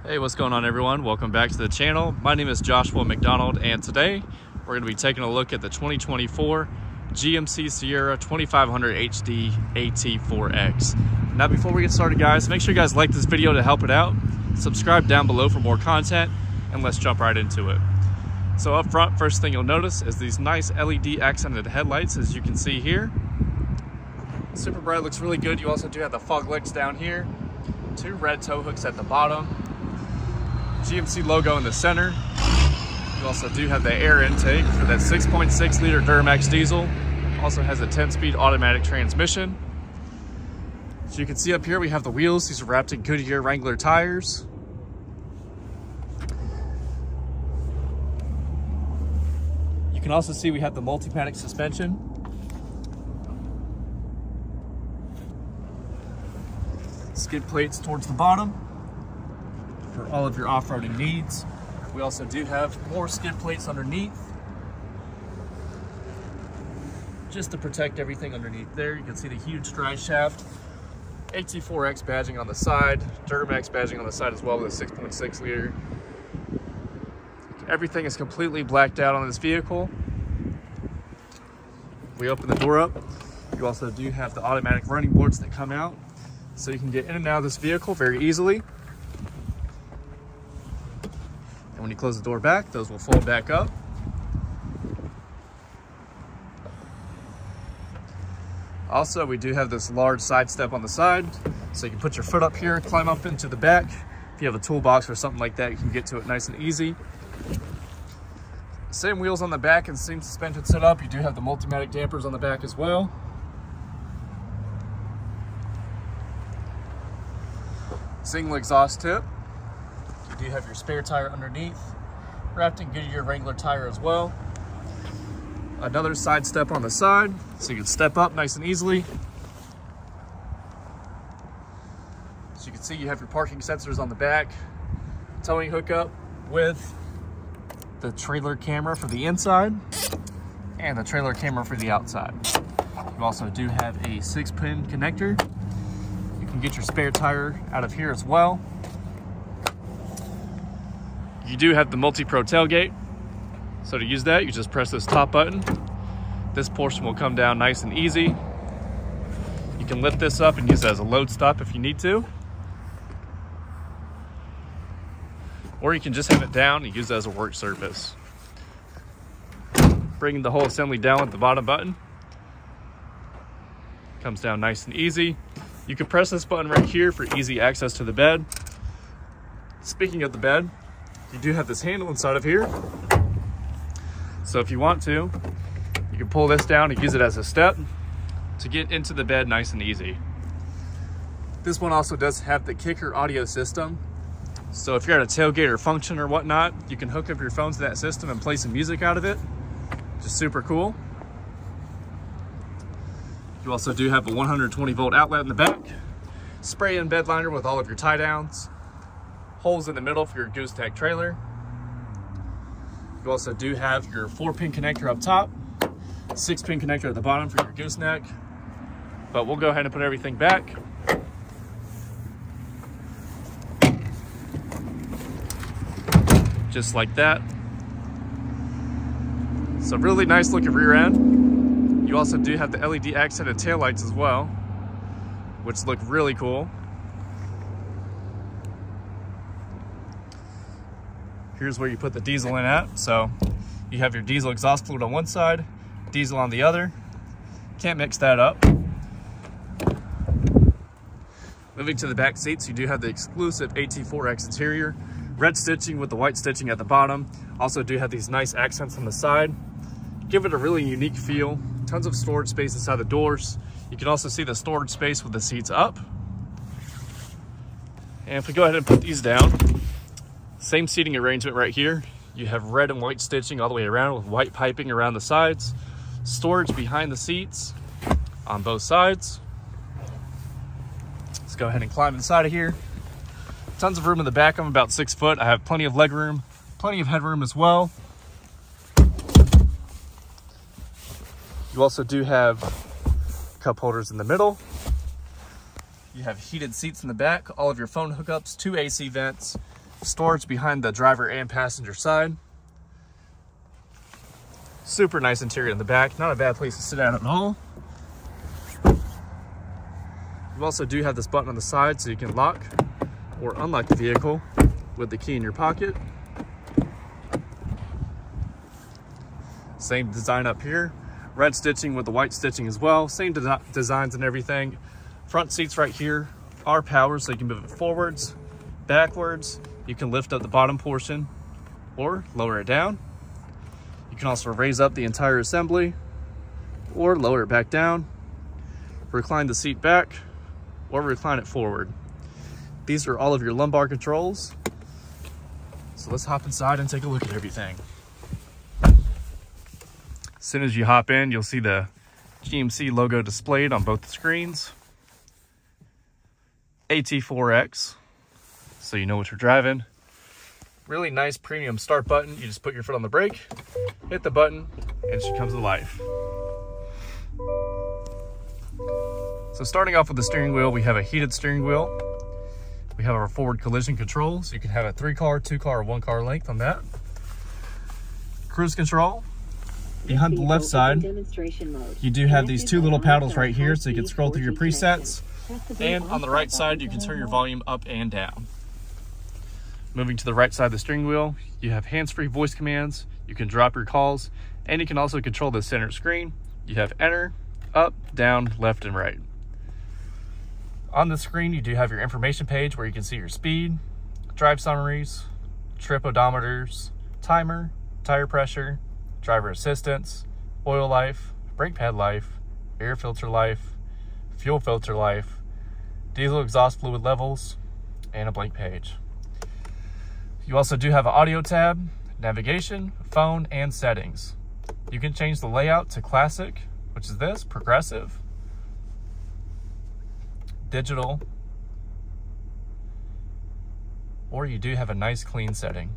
Hey, what's going on everyone? Welcome back to the channel. My name is Joshua McDonald and today we're going to be taking a look at the 2024 GMC Sierra 2500HD AT4X. Now before we get started guys, make sure you guys like this video to help it out. Subscribe down below for more content and let's jump right into it. So up front, first thing you'll notice is these nice LED accented headlights as you can see here. Super bright, looks really good. You also do have the fog lights down here. Two red tow hooks at the bottom. GMC logo in the center. You also do have the air intake for that 6.6 liter Duramax diesel. Also has a 10-speed automatic transmission. So you can see up here we have the wheels. These are wrapped in Goodyear Wrangler tires. You can also see we have the multi-panic suspension. Skid plates towards the bottom for all of your off-roading needs. We also do have more skid plates underneath just to protect everything underneath there. You can see the huge drive shaft, AT4X badging on the side, Duramax badging on the side as well with a 6.6 liter. Everything is completely blacked out on this vehicle. We open the door up. You also do have the automatic running boards that come out, so you can get in and out of this vehicle very easily. And when you close the door back, those will fold back up. Also, we do have this large side step on the side, so you can put your foot up here, climb up into the back. If you have a toolbox or something like that, you can get to it nice and easy. Same wheels on the back and same suspension setup. You do have the Multimatic dampers on the back as well. Single exhaust tip. You do have your spare tire underneath, wrapped in Goodyear Wrangler tire as well. Another side step on the side, so you can step up nice and easily. So you can see you have your parking sensors on the back, towing hookup with the trailer camera for the inside and the trailer camera for the outside. You also do have a 6-pin connector. You can get your spare tire out of here as well. You do have the multi-pro tailgate. So to use that, you just press this top button. This portion will come down nice and easy. You can lift this up and use it as a load stop if you need to. Or you can just have it down and use it as a work surface. Bringing the whole assembly down with the bottom button. Comes down nice and easy. You can press this button right here for easy access to the bed. Speaking of the bed, you do have this handle inside of here. So if you want to, you can pull this down and use it as a step to get into the bed nice and easy. This one also does have the kicker audio system. So if you're at a tailgate or function or whatnot, you can hook up your phone to that system and play some music out of it. Just super cool. You also do have a 120 volt outlet in the back, spray in bed liner with all of your tie downs, holes in the middle for your gooseneck trailer. You also do have your 4-pin connector up top, 6-pin connector at the bottom for your gooseneck. But we'll go ahead and put everything back. Just like that. So really nice looking rear end. You also do have the LED accented taillights as well, which look really cool. Here's where you put the diesel in at. So you have your diesel exhaust fluid on one side, diesel on the other. Can't mix that up. Moving to the back seats, you do have the exclusive AT4X interior. Red stitching with the white stitching at the bottom. Also do have these nice accents on the side. Give it a really unique feel. Tons of storage space inside the doors. You can also see the storage space with the seats up. And if we go ahead and put these down, same seating arrangement right here. You have red and white stitching all the way around with white piping around the sides. Storage behind the seats on both sides. Let's go ahead and climb inside of here. Tons of room in the back. I'm about 6 foot. I have plenty of leg room, plenty of headroom as well. You also do have cup holders in the middle. You have heated seats in the back, all of your phone hookups, 2 AC vents, Storage behind the driver and passenger side. Super nice interior in the back. Not a bad place to sit at all. You also do have this button on the side so you can lock or unlock the vehicle with the key in your pocket. Same design up here. Red stitching with the white stitching as well. Same designs and everything. Front seats right here are power, so you can move it forwards, backwards. You can lift up the bottom portion or lower it down. You can also raise up the entire assembly or lower it back down. Recline the seat back or recline it forward. These are all of your lumbar controls. So let's hop inside and take a look at everything. As soon as you hop in, you'll see the GMC logo displayed on both the screens. AT4X, so you know what you're driving. Really nice premium start button. You just put your foot on the brake, hit the button, and she comes to life. So starting off with the steering wheel, we have a heated steering wheel. We have our forward collision control, so you can have a 3-car, 2-car, or 1-car length on that. Cruise control. Behind the left side, you do have these 2 little paddles right here, so you can scroll through your presets. And on the right side, you can turn your volume up and down. Moving to the right side of the steering wheel, you have hands-free voice commands. You can drop your calls, and you can also control the center screen. You have enter, up, down, left, and right. On the screen, you do have your information page where you can see your speed, drive summaries, trip odometers, timer, tire pressure, driver assistance, oil life, brake pad life, air filter life, fuel filter life, diesel exhaust fluid levels, and a blank page. You also do have an audio tab, navigation, phone, and settings. You can change the layout to classic, which is this, progressive, digital, or you do have a nice clean setting.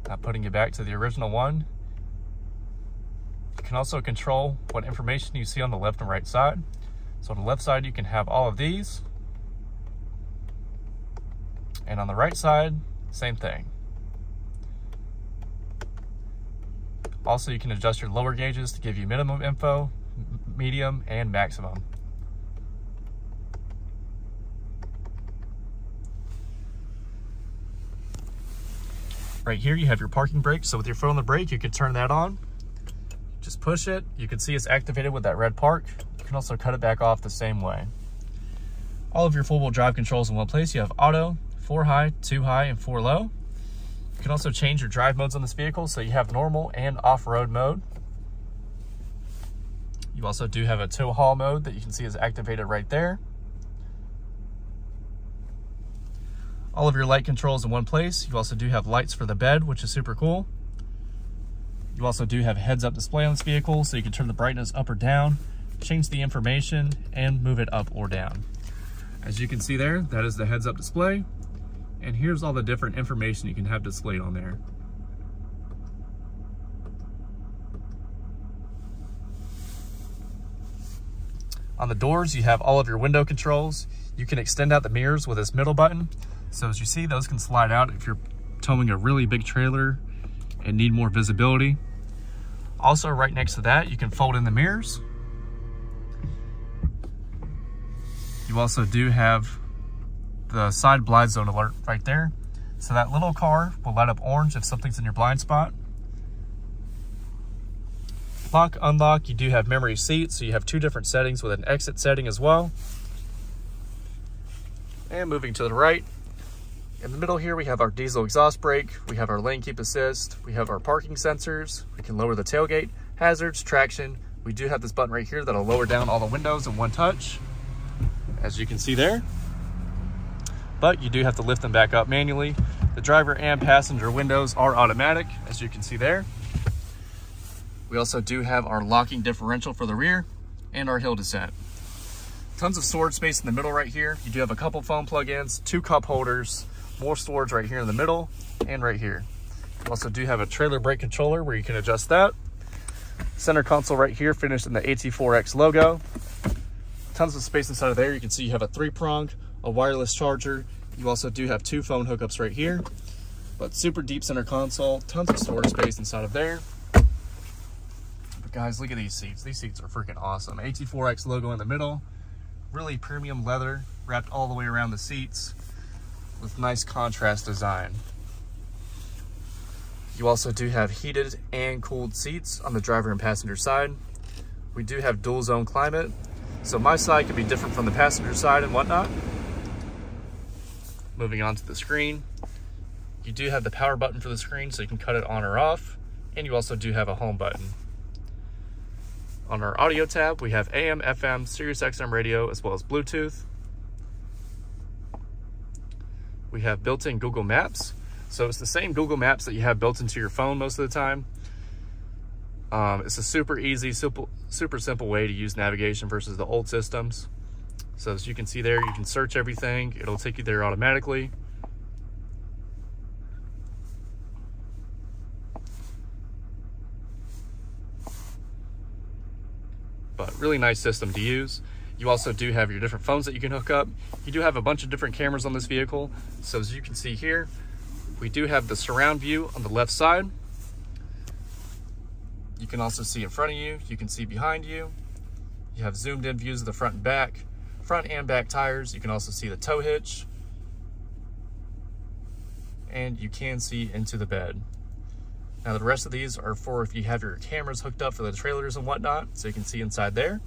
Now putting it back to the original one, you can also control what information you see on the left and right side. So on the left side, you can have all of these. And on the right side, same thing. Also, you can adjust your lower gauges to give you minimum info, medium, and maximum. Right here, you have your parking brake. So with your foot on the brake, you can turn that on. Just push it. You can see it's activated with that red park. You can also cut it back off the same way. All of your four-wheel drive controls in one place. You have auto, 4 high, 2 high, and 4 low. You can also change your drive modes on this vehicle, so you have normal and off-road mode. You also do have a tow haul mode that you can see is activated right there. All of your light controls in one place. You also do have lights for the bed, which is super cool. You also do have a heads-up display on this vehicle, so you can turn the brightness up or down, change the information, and move it up or down. As you can see there, that is the heads-up display. And here's all the different information you can have displayed on there. On the doors, you have all of your window controls. You can extend out the mirrors with this middle button. So as you see, those can slide out if you're towing a really big trailer and need more visibility. Also, right next to that, you can fold in the mirrors. You also do have the side blind zone alert right there. So that little car will light up orange if something's in your blind spot. Lock, unlock, you do have memory seat, so you have 2 different settings with an exit setting as well. And moving to the right, in the middle here, we have our diesel exhaust brake, we have our lane keep assist, we have our parking sensors, we can lower the tailgate, hazards, traction. We do have this button right here that'll lower down all the windows in one touch, as you can see there. But you do have to lift them back up manually. The driver and passenger windows are automatic, as you can see there. We also do have our locking differential for the rear and our hill descent. Tons of storage space in the middle right here. You do have a couple phone plug-ins, 2 cup holders, more storage right here in the middle and right here. You also do have a trailer brake controller where you can adjust that. Center console right here finished in the AT4X logo. Tons of space inside of there. You can see you have a 3-pronged a wireless charger. You also do have 2 phone hookups right here, but super deep center console, tons of storage space inside of there. But guys, look at these seats. These seats are freaking awesome. AT4X logo in the middle, really premium leather wrapped all the way around the seats with nice contrast design. You also do have heated and cooled seats on the driver and passenger side. We do have dual zone climate, so my side could be different from the passenger side and whatnot. Moving on to the screen, you do have the power button for the screen, so you can cut it on or off, and you also do have a home button. On our audio tab, we have AM, FM, Sirius XM radio, as well as Bluetooth. We have built-in Google Maps. So it's the same Google Maps that you have built into your phone most of the time. It's a super easy, super simple way to use navigation versus the old systems. So as you can see there, you can search everything. It'll take you there automatically. But really nice system to use. You also do have your different phones that you can hook up. You do have a bunch of different cameras on this vehicle. So as you can see here, we do have the surround view on the left side. You can also see in front of you. You can see behind you. You have zoomed in views of the front and back tires. You can also see the tow hitch. And you can see into the bed. Now the rest of these are for if you have your cameras hooked up for the trailers and whatnot, so you can see inside there.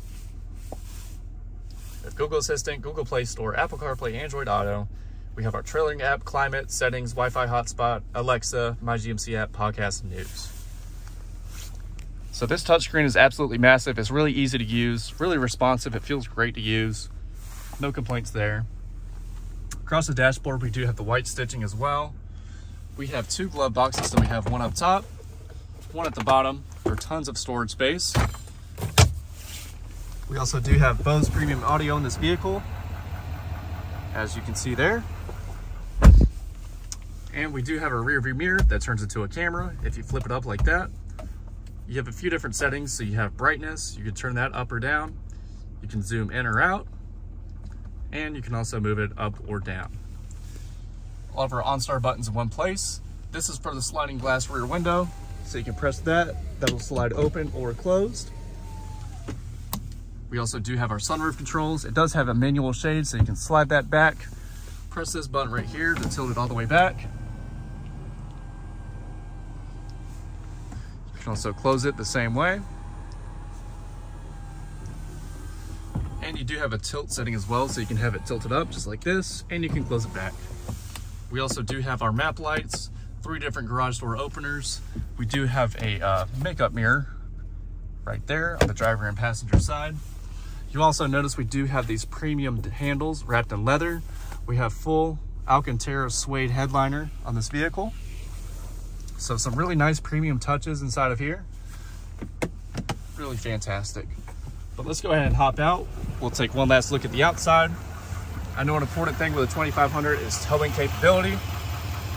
We have Google Assistant, Google Play Store, Apple CarPlay, Android Auto. We have our trailering app, climate, settings, Wi-Fi hotspot, Alexa, My GMC app, podcast, and news. So this touchscreen is absolutely massive. It's really easy to use, really responsive. It feels great to use. No complaints there. Across the dashboard, we do have the white stitching as well. We have 2 glove boxes, so we have one up top, one at the bottom for tons of storage space. We also do have Bose premium audio in this vehicle, as you can see there. And we do have a rear view mirror that turns into a camera if you flip it up like that. You have a few different settings, so you have brightness, you can turn that up or down. You can zoom in or out, and you can also move it up or down. All of our OnStar buttons in one place. This is for the sliding glass rear window, so you can press that. That'll slide open or closed. We also do have our sunroof controls. It does have a manual shade, so you can slide that back. Press this button right here to tilt it all the way back. You can also close it the same way. And you do have a tilt setting as well, so you can have it tilted up just like this, and you can close it back. We also do have our map lights, 3 different garage door openers. We do have a makeup mirror right there on the driver and passenger side. You also notice we do have these premium handles wrapped in leather. We have full Alcantara suede headliner on this vehicle. So some really nice premium touches inside of here. Really fantastic. But let's go ahead and hop out. We'll take one last look at the outside. I know an important thing with a 2500 is towing capability.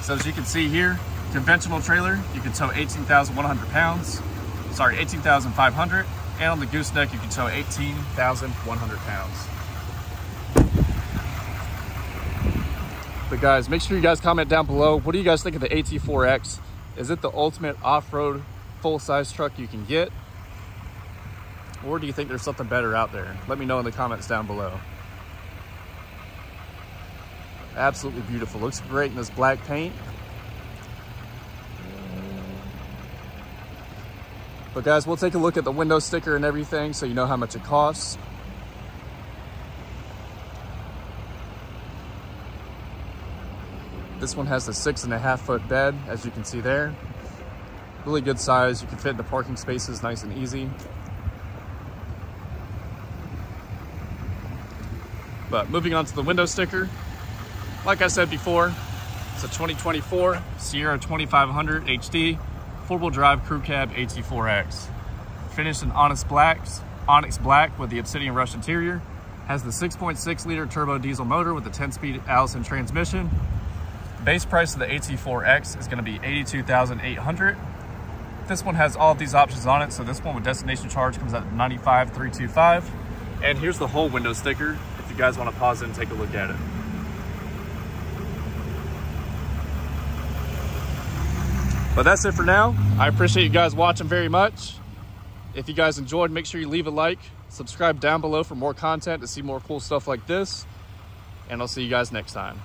So as you can see here, conventional trailer, you can tow 18,100 pounds. Sorry, 18,500. And on the gooseneck, you can tow 18,100 pounds. But guys, make sure you guys comment down below. What do you guys think of the AT4X? Is it the ultimate off-road full-size truck you can get? Or do you think there's something better out there? Let me know in the comments down below. Absolutely beautiful. Looks great in this black paint. But guys, we'll take a look at the window sticker and everything so you know how much it costs. This one has a 6.5-foot bed, as you can see there. Really good size. You can fit in the parking spaces nice and easy. But moving on to the window sticker, like I said before, it's a 2024 Sierra 2500 HD 4-wheel drive crew cab AT4X. Finished in onyx black with the obsidian rush interior. Has the 6.6 liter turbo diesel motor with the 10-speed Allison transmission. Base price of the AT4X is going to be $82,800. This one has all of these options on it, so this one with destination charge comes out at $95,325. And here's the whole window sticker if you guys want to pause it and take a look at it. But that's it for now. I appreciate you guys watching very much. If you guys enjoyed, make sure you leave a like, subscribe down below for more content to see more cool stuff like this, and I'll see you guys next time.